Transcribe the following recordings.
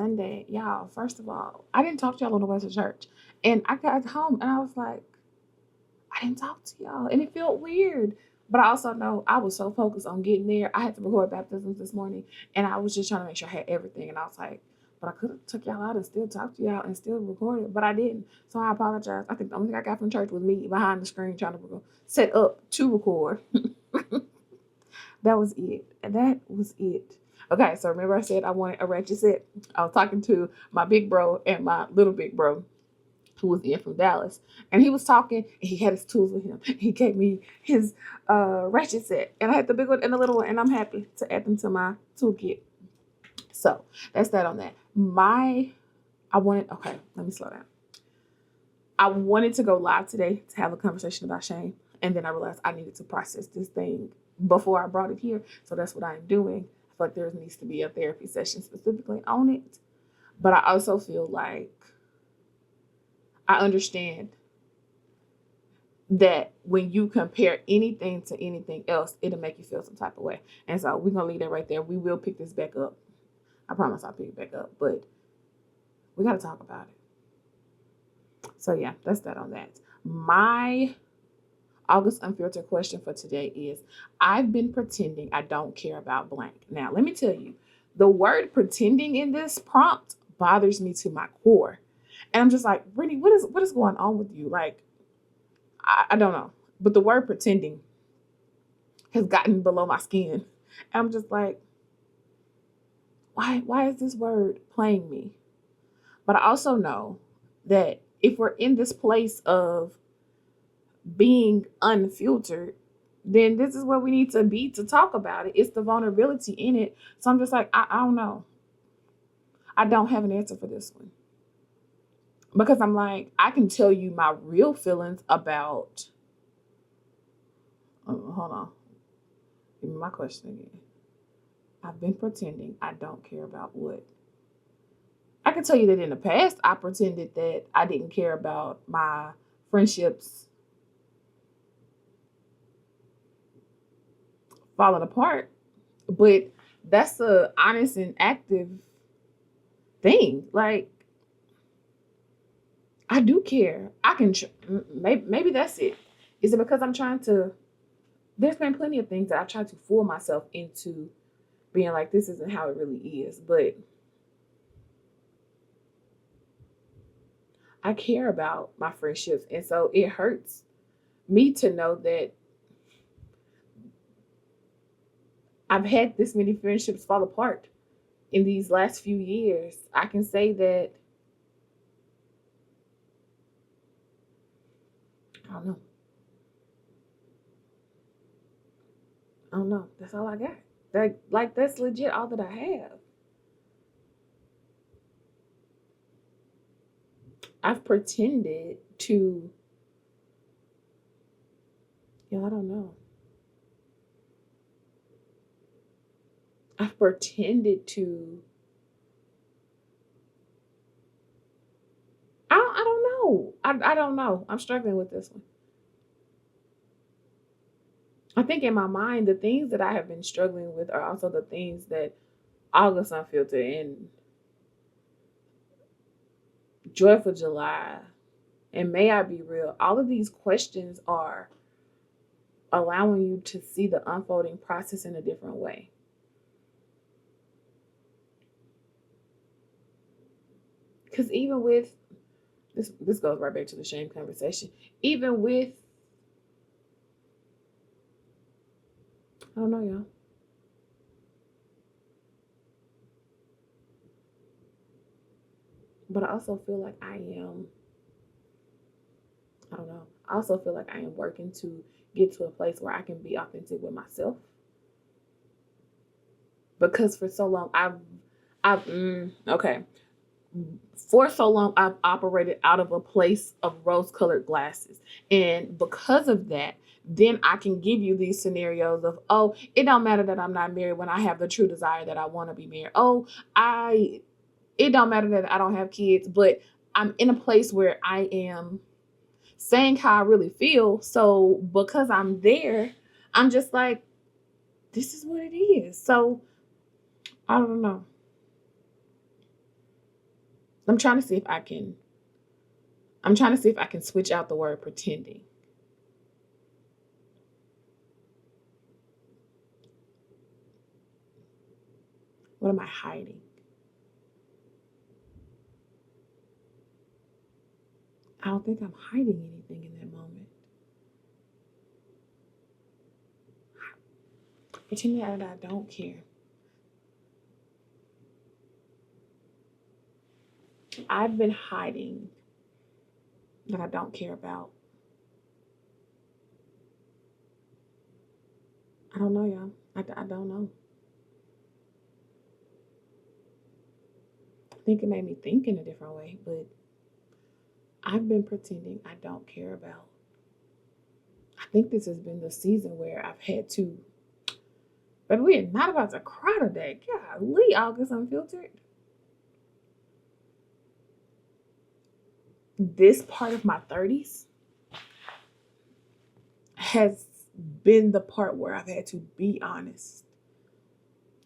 Sunday, y'all, first of all, I didn't talk to y'all on the way to church. And I got home and I was like, I didn't talk to y'all. And it felt weird. But I also know I was so focused on getting there. I had to record baptisms this morning. And I was just trying to make sure I had everything. And I was like, but I could have took y'all out and still talked to y'all and still recorded. But I didn't. So I apologize. I think the only thing I got from church was me behind the screen trying to set up to record. That was it. And that was it. Okay, so remember I said I wanted a ratchet set? I was talking to my big bro and my little big bro who was in from Dallas. And he was talking and he had his tools with him. He gave me his ratchet set. And I had the big one and the little one. And I'm happy to add them to my toolkit. So that's that on that. Okay, let me slow down. I wanted to go live today to have a conversation about shame. And then I realized I needed to process this thing before I brought it here. So that's what I'm doing. I feel like there needs to be a therapy session specifically on it. But I also feel like I understand that when you compare anything to anything else, it'll make you feel some type of way. And so we're going to leave that right there. We will pick this back up. I promise I'll pick it back up. But we got to talk about it. So yeah, that's that on that. My August Unfiltered question for today is, I've been pretending I don't care about blank. Now, let me tell you, the word pretending in this prompt bothers me to my core. And I'm just like, Brittany, what is going on with you? Like, I don't know. But the word pretending has gotten below my skin. And I'm just like, why is this word playing me? But I also know that if we're in this place of being unfiltered, then this is where we need to be to talk about it. It's the vulnerability in it. So I'm just like, I don't know. I don't have an answer for this one. Because I'm like, I can tell you my real feelings about. Hold on. Give me my question again. I've been pretending I don't care about what? I can tell you that in the past, I pretended that I didn't care about my friendships falling apart. But that's a honest and active thing. Like, I do care. I can, maybe that's it. Is it because I'm trying to, there's been plenty of things that I try to fool myself into being like, this isn't how it really is. But I care about my friendships. And so it hurts me to know that I've had this many friendships fall apart in these last few years. I can say that, I don't know. I don't know. That's all I got. That's legit all that I have. I've pretended to, I don't know. I've pretended to, I don't know. I don't know. I'm struggling with this one. I think in my mind, the things that I have been struggling with are also the things that August Unfiltered and Joyful July and May I Be Real, all of these questions are allowing you to see the unfolding process in a different way. Because even with this goes right back to the shame conversation. Even with, I don't know, y'all. But I also feel like I don't know. I also feel like I am working to get to a place where I can be authentic with myself. Because for so long, okay. For so long, I've operated out of a place of rose-colored glasses. And because of that, then I can give you these scenarios of, oh, it don't matter that I'm not married when I have the true desire that I want to be married. Oh, it don't matter that I don't have kids, but I'm in a place where I am saying how I really feel. So because I'm there, I'm just like, this is what it is. So I don't know. I'm trying to see if I can. I'm trying to see if I can switch out the word pretending. What am I hiding? I don't think I'm hiding anything in that moment. Pretending that I don't care. I've been hiding that I don't care about. I don't know, y'all. I don't know. I think it made me think in a different way, but I've been pretending I don't care about. I think this has been the season where I've had to, but we are not about to cry today. Golly, August Unfiltered. This part of my 30s has been the part where I've had to be honest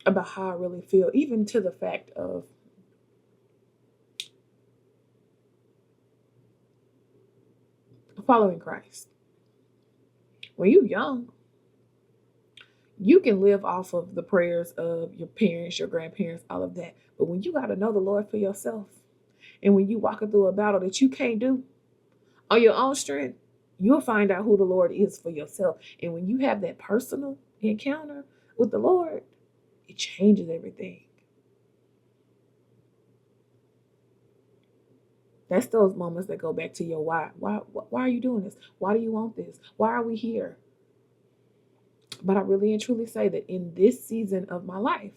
about how I really feel, even to the fact of following Christ. When you're young, you can live off of the prayers of your parents, your grandparents, all of that. But when you got to know the Lord for yourself, and when you walking through a battle that you can't do on your own strength, you'll find out who the Lord is for yourself. And when you have that personal encounter with the Lord, it changes everything. That's those moments that go back to your why. Why are you doing this? Why do you want this? Why are we here? But I really and truly say that in this season of my life,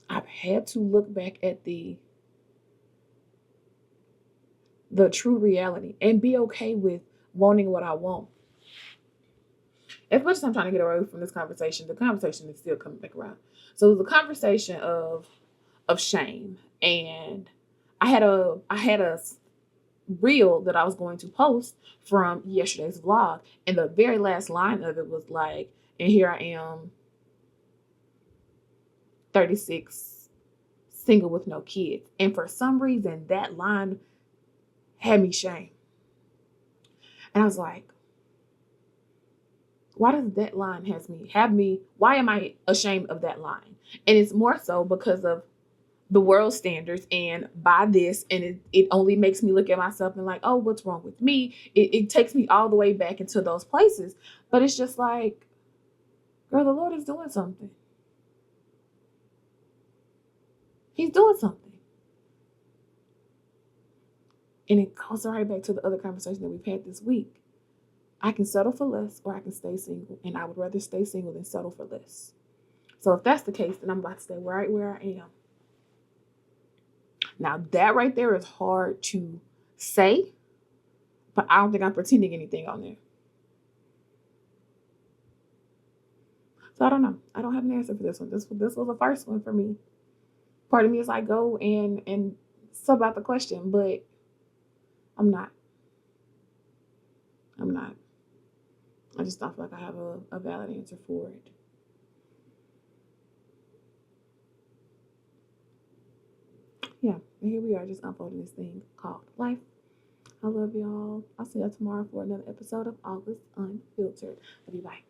I've had to look back at the true reality and be okay with wanting what I want. As much as I'm trying to get away from this conversation, the conversation is still coming back around. So it was a conversation of shame, and I had a reel that I was going to post from yesterday's vlog, and the very last line of it was like, and here I am, 36, single with no kids. And for some reason, that line had me shame. And I was like, why does that line why am I ashamed of that line? And it's more so because of the world standards and by this, and it only makes me look at myself and like, oh, what's wrong with me? It takes me all the way back into those places. But it's just like, girl, the Lord is doing something. He's doing something. And it goes right back to the other conversation that we've had this week. I can settle for less or I can stay single. And I would rather stay single than settle for less. So if that's the case, then I'm about to stay right where I am. Now that right there is hard to say, but I don't think I'm pretending anything on there. So I don't know. I don't have an answer for this one. This was the first one for me. Part of me is like, go and sub out the question, but I'm not. I'm not. I just don't feel like I have a valid answer for it. Yeah, and here we are just unfolding this thing called life. I love y'all. I'll see y'all tomorrow for another episode of August Unfiltered. Love you. Bye.